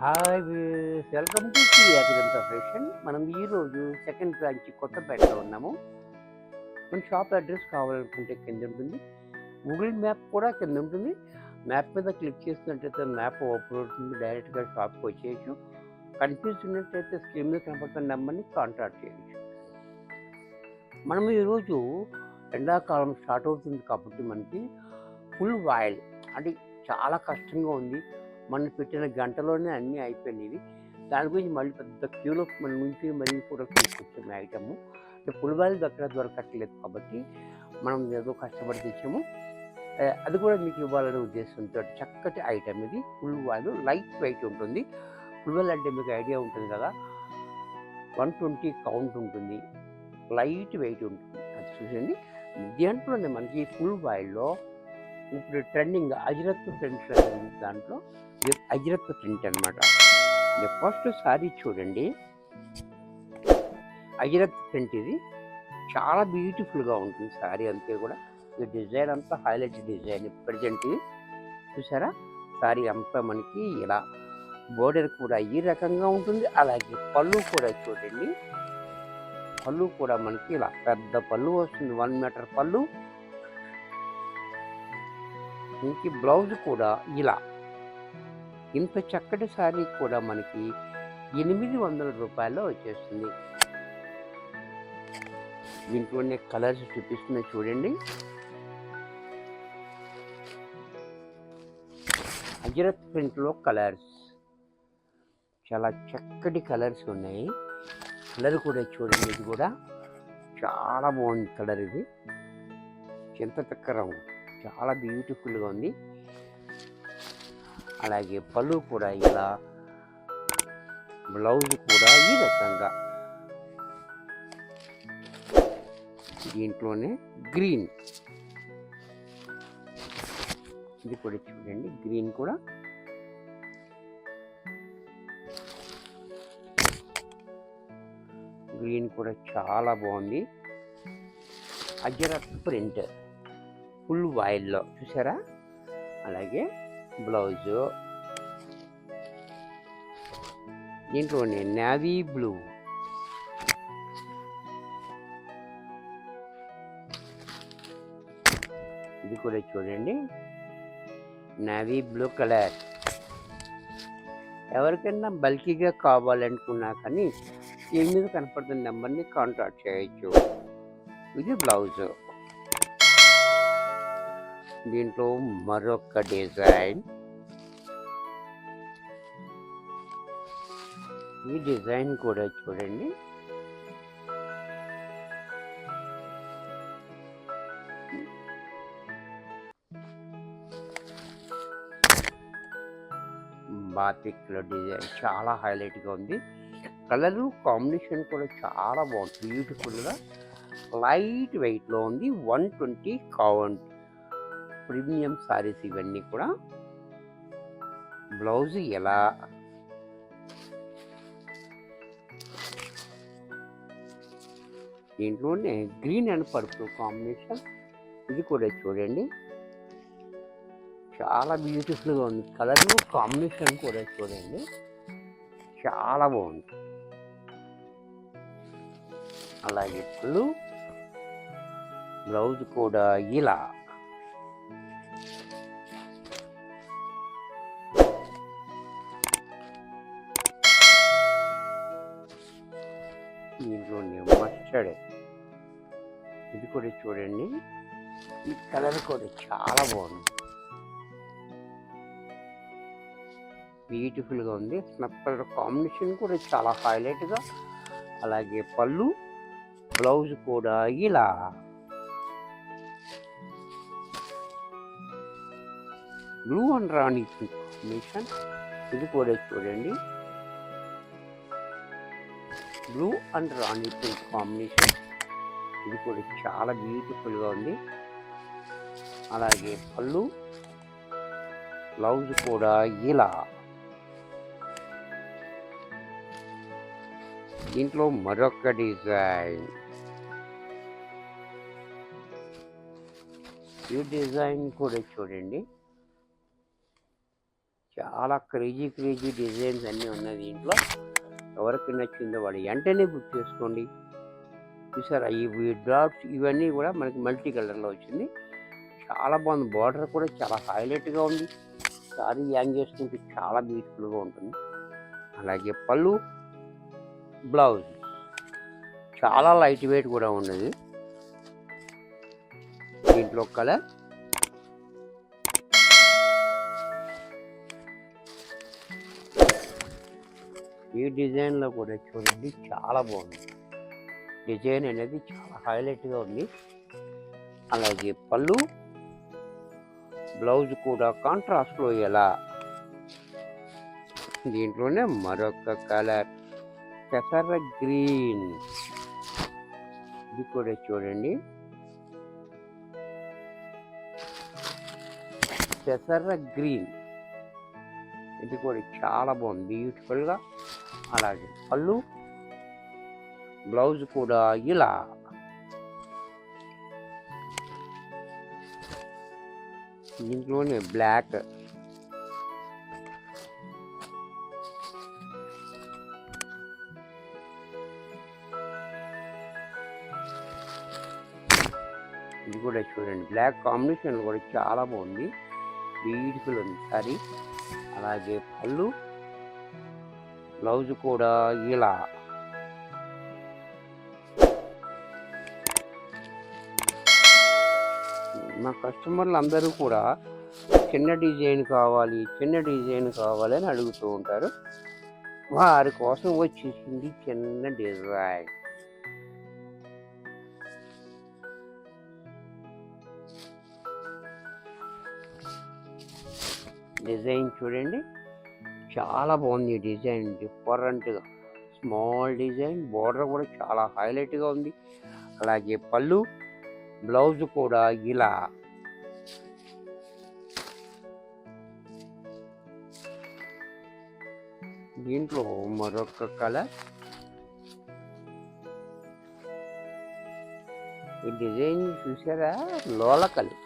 Hi welcome to Shri Agrantha fashion. మనం ఈరోజు second branch కొత్తపేటలో ఉన్నాము. మన షాప్ అడ్రస్ కావాలనుకుంటే కింద ఉంటుంది, గూగుల్ మ్యాప్ కూడా కింద ఉంటుంది. మ్యాప్ మీద క్లిక్ చేసినట్టయితే మ్యాప్ ఓపెన్ అవుతుంది, డైరెక్ట్గా షాప్కి వచ్చేయచ్చు. కన్ఫ్యూజ్ ఉన్నట్టయితే స్క్రీన్ మీద కనపడుతున్న నెంబర్ని కాంటాక్ట్ చేయొచ్చు. మనం ఈరోజు ఎండాకాలం స్టార్ట్ అవుతుంది కాబట్టి మనకి ఫుల్ ఆయిల్ అంటే చాలా కష్టంగా ఉంది. మనం పెట్టిన గంటలోనే అన్నీ అయిపోయినాయి. దాని గురించి మళ్ళీ పెద్ద క్యూలో మన నుంచి మళ్ళీ కూడా తీసుకొచ్చాము ఐటము. పులిబాయిలు దగ్గర దొరకట్లేదు కాబట్టి మనం ఏదో కష్టపడి తెచ్చాము. అది కూడా మీకు ఇవ్వాలనే ఉద్దేశంతో చక్కటి ఐటమ్ ఇది. పులిబాయిలు లైట్ వెయిట్ ఉంటుంది. పులిబాయిలు అంటే మీకు ఐడియా ఉంటుంది కదా, 120 కౌంట్ ఉంటుంది, లైట్ వెయిట్ ఉంటుంది. అది చూసండి. దీంట్లోనే మనకి ఫుల్ బాయిల్లో ఇప్పుడు ట్రెండింగ్ అజరత్ ప్రింట్ దాంట్లో అజరత్ ప్రింట్ అనమాట. ఫస్ట్ సారీ చూడండి, అజరత్ ప్రింట్ ఇది చాలా బ్యూటిఫుల్గా ఉంటుంది సారీ అంతే కూడా. ఈ డిజైన్ అంతా హైలైట్ డిజైన్ ప్రజెంట్ ఇది చూసారా. సారీ అంతా మనకి ఇలా బోర్డర్ కూడా ఈ రకంగా ఉంటుంది. అలాగే పళ్ళు కూడా చూడండి, పళ్ళు కూడా మనకి ఇలా పెద్ద పళ్ళు వస్తుంది, 1 మీటర్ పళ్ళు. ఇంక బ్లౌజ్ కూడా ఇలా ఇంత చక్కటి శారీ కూడా మనకి 800 రూపాయల్లో వచ్చేస్తుంది. దీంట్లోనే కలర్స్ చూపిస్తున్నా చూడండి. అజరత్ ప్రింట్లో కలర్స్ చాలా చక్కటి కలర్స్ ఉన్నాయి. కలర్ కూడా చూడండి, ఇది కూడా చాలా బాగుంది కలర్. ఇది చింతచక్క రంగు చాలా బ్యూటిఫుల్గా ఉంది. అలాగే పళ్ళు కూడా ఇలా, బ్లౌజ్ కూడా ఈ రకంగా. దీంట్లోనే గ్రీన్, ఇది కూడా చూడండి, గ్రీన్ కూడా చాలా బాగుంది. అజరత్ ప్రింట్ ఫుల్ వైల్లో చూసారా. అలాగే బ్లౌజు దీంట్లోనే నేవీ బ్లూ, ఇది కూడా చూడండి, నేవీ బ్లూ కలర్. ఎవరికైనా బల్కీగా కావాలనుకున్నా కానీ స్క్రీన్ మీద కనపడుతున్న నెంబర్ని కాంటాక్ట్ చేయొచ్చు. ఇది బ్లౌజు. దీంట్లో మరొక డిజైన్, ఈ డిజైన్ కూడా చూడండి. బాతిక్లో డిజైన్ చాలా హైలైట్గా ఉంది. కలరు కాంబినేషన్ కూడా చాలా బాగుంది, బ్యూటిఫుల్గా లైట్ వెయిట్లో ఉంది. 120 కౌంట్ ప్రీమియం సారీస్ ఇవన్నీ కూడా. బ్లౌజ్ ఎలా, దీంట్లోనే గ్రీన్ అండ్ పర్పుల్ కాంబినేషన్, ఇది కూడా చూడండి చాలా బ్యూటిఫుల్గా ఉంది. కలర్ కాంబినేషన్ కూడా చూడండి చాలా బాగుంది. అలాగే పళ్ళు, బ్లౌజ్ కూడా ఇలా. దీంట్లోనే మస్టర్డ్, ఇది కూడా చూడండి, ఈ కలర్ కూడా చాలా బాగుంది, బ్యూటిఫుల్గా ఉంది. స్నప్ కలర్ కాంబినేషన్ కూడా చాలా హైలైట్గా. అలాగే పళ్ళు, బ్లౌజ్ కూడా ఇలా. బ్లూ అండ్ రాణి కాంబినేషన్, ఇది కూడా చూడండి, blue and Rani pink combination, ఇది కూడా చాలా బ్యూటిఫుల్గా ఉంది. అలాగే పళ్ళు, బ్లౌజ్ కూడా ఇలా. దీంట్లో మరొక డిజైన్, ఈ డిజైన్ కూడా చూడండి చాలా క్రేజీ క్రేజీ డిజైన్స్ అన్నీ ఉన్నాయి దీంట్లో. ఎవరికి నచ్చిందో వాడు వెంటనే బుక్ చేసుకోండి. చూసారా ఈ డ్రాప్స్ ఇవన్నీ కూడా మనకి మల్టీ కలర్లో వచ్చింది. చాలా బాగుంది. బార్డర్ కూడా చాలా హైలైట్గా ఉంది. సారీ యాంగ్ చేసుకుంటే చాలా బ్యూటిఫుల్గా ఉంటుంది. అలాగే పళ్ళు, బ్లౌజ్ చాలా లైట్ వెయిట్ కూడా ఉన్నది. దీంట్లో కలర్ ఈ డిజైన్లో కూడా చూడండి చాలా బాగుంది. డిజైన్ అనేది చాలా హైలైట్గా ఉంది. అలాగే పళ్ళు, బ్లౌజ్ కూడా కాంట్రాస్ట్లో ఎలా. దీంట్లోనే మరొక కలర్ పెసర గ్రీన్, ఇది కూడా చూడండి పెసర గ్రీన్, ఇది కూడా చాలా బాగుంది బ్యూటిఫుల్గా. అలాగే పళ్ళు, బ్లౌజ్ కూడా ఇలా. దీంట్లోనే బ్లాక్, ఇది కూడా చూడండి బ్లాక్ కాంబినేషన్ కూడా చాలా బాగుంది, బ్యూటిఫుల్ ఉంది సారీ. అలాగే పళ్ళు, బ్లౌజ్ కూడా ఇలా. మా కస్టమర్లు అందరూ కూడా చిన్న డిజైన్ కావాలి అని అడుగుతూ ఉంటారు. వారి కోసం వచ్చేసింది చిన్న డిజైన్. డిజైన్ చూడండి చాలా బాగుంది. ఈ డిజైన్ డిఫరెంట్గా స్మాల్ డిజైన్, బోర్డర్ కూడా చాలా హైలైట్గా ఉంది. అలాగే పళ్ళు, బ్లౌజ్ కూడా ఇలా. దీంట్లో మరొక కలర్. ఈ డిజైన్ చూసారా, లోలకలు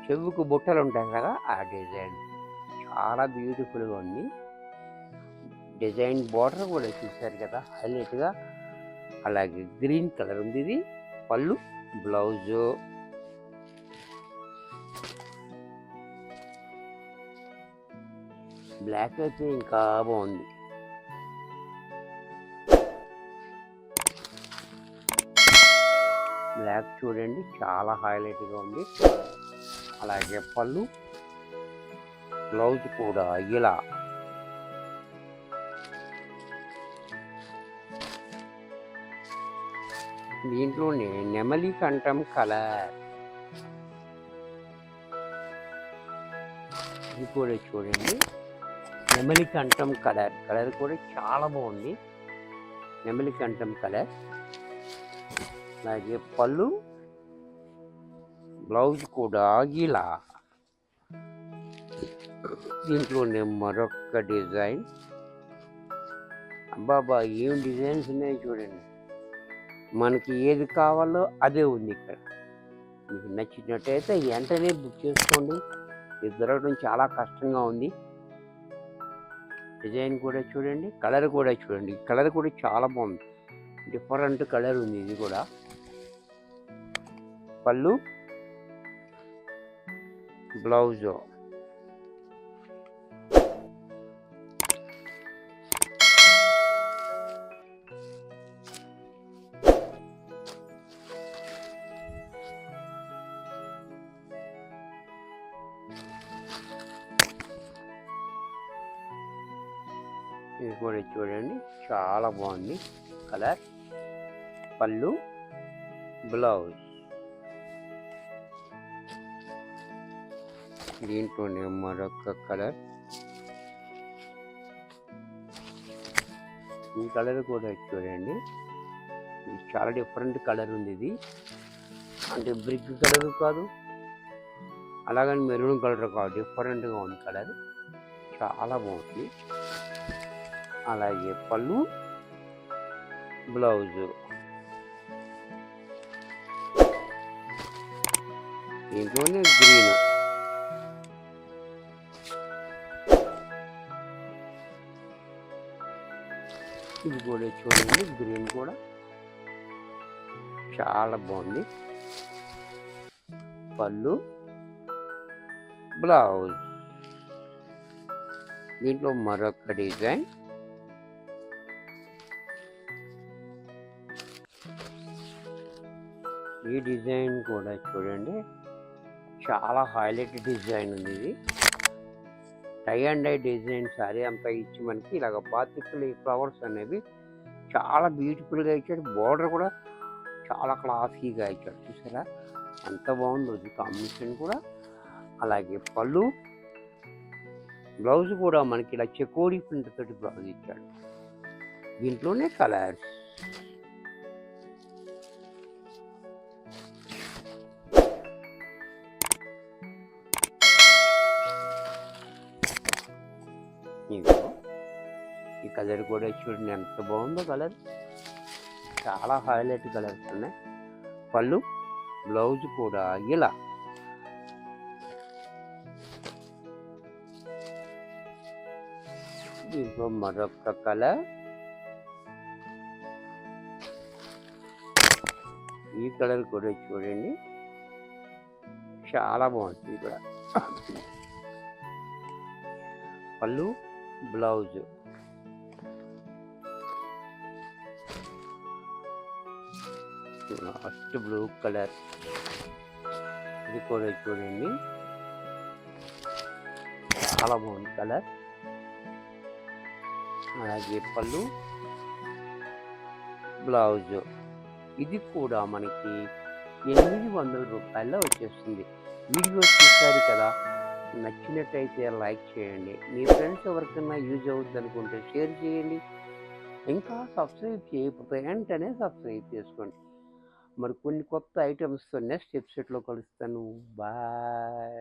చెవుకు బుట్టలు ఉంటాయి కదా, ఆ డిజైన్ చాలా బ్యూటిఫుల్గా ఉంది. డిజైన్ బార్డర్ కూడా చూసారు కదా హైలైట్గా. అలాగే గ్రీన్ కలర్ ఉంది. ఇది పళ్ళు, బ్లౌజు. బ్లాక్ అయితే ఇంకా బాగుంది. బ్లాక్ చూడండి చాలా హైలైట్గా ఉంది. అలాగే పళ్ళు, బ్లౌజ్ కూడా ఇలా. దీంట్లోనే నెమలి కంఠం కలర్, ఇది కూడా చూడండి నెమలి కంఠం కలర్. కలర్ కూడా చాలా బాగుంది, నెమలి కంఠం కలర్. అలాగే పళ్ళు, బ్లౌజ్ కూడా ఇలా. దీంట్లోనే మరొక డిజైన్. అబ్బాబా ఏం డిజైన్స్ ఉన్నాయి చూడండి. మనకి ఏది కావాలో అదే ఉంది ఇక్కడ. మీకు నచ్చినట్టయితే వెంటనే బుక్ చేసుకోండి. ఇది దొరకడం చాలా కష్టంగా ఉంది. డిజైన్ కూడా చూడండి, కలర్ కూడా చూడండి. కలర్ కూడా చాలా బాగుంది, డిఫరెంట్ కలర్ ఉంది. ఇది కూడా పళ్ళు, బ్లౌజు. ఇది కూడా చూడండి చాలా బాగుంది. కలర్, పళ్ళు, బ్లౌజ్. దీంట్లోనే మరొక కలర్. ఈ కలర్ కూడా చూడండి, ఇది చాలా డిఫరెంట్ కలర్ ఉంది. ఇది అంటే బ్రిక్ కలర్ కాదు, అలాగని మెరూన్ కలర్ కాదు, డిఫరెంట్గా ఉంది కలర్, చాలా బాగుంది. అలాగే పళ్ళు, బ్లౌజు. దీంట్లోనే గ్రీన్. ఇది కూడా చూడండి, గ్రీన్ కూడా చాలా బాగుంది. పళ్ళు, బ్లౌజ్. దీంట్లో మరొక డిజైన్. ఈ డిజైన్ కూడా చూడండి, చాలా హైలైట్ డిజైన్ ఉంది. ఇది tie and dye design. Sari అంతా ఇచ్చి మనకి ఇలాగ బాతికలు ఫ్లవర్స్ అనేవి చాలా బ్యూటిఫుల్గా ఇచ్చాడు. బోర్డర్ కూడా చాలా క్లాసీగా ఇచ్చాడు. చూసారా ఎంత బాగుందో ఇది కాంబినేషన్ కూడా. అలాగే పళ్ళు, బ్లౌజ్ కూడా మనకి ఇలా చెకోడి ప్రింట్ తోటి బ్లౌజ్ ఇచ్చాడు. దీంట్లోనే కలర్స్. ఈ కలర్ కూడా చూడండి ఎంత బాగుందో. కలర్ చాలా హైలైట్ కలర్స్ ఉన్నాయి. పళ్ళు, బ్లౌజ్ కూడా ఇలా. దీంట్లో మరొక కలర్. ఈ కలర్ కూడా చూడండి చాలా బాగుంటుంది కూడా. పళ్ళు, బ్లౌజ్. Last blue colour. ఇది కూడా చూడండి చాలా బాగుంది కలర్. అలాగే పళ్ళు, బ్లౌజ్. ఇది కూడా మనకి 800 రూపాయల్లో వచ్చేస్తుంది. వీడియో చూశారు కదా, నచ్చినట్టయితే లైక్ చేయండి. మీ ఫ్రెండ్స్ ఎవరికైనా యూజ్ అవుతుంది అనుకుంటే షేర్ చేయండి. ఇంకా సబ్స్క్రైబ్ చేయకపోతే వెంటనే సబ్స్క్రైబ్ చేసుకోండి. మరి కొన్ని కొత్త ఐటమ్స్తో నెక్స్ట్ ఎపిసోడ్లో కలుస్తాను. బాయ్.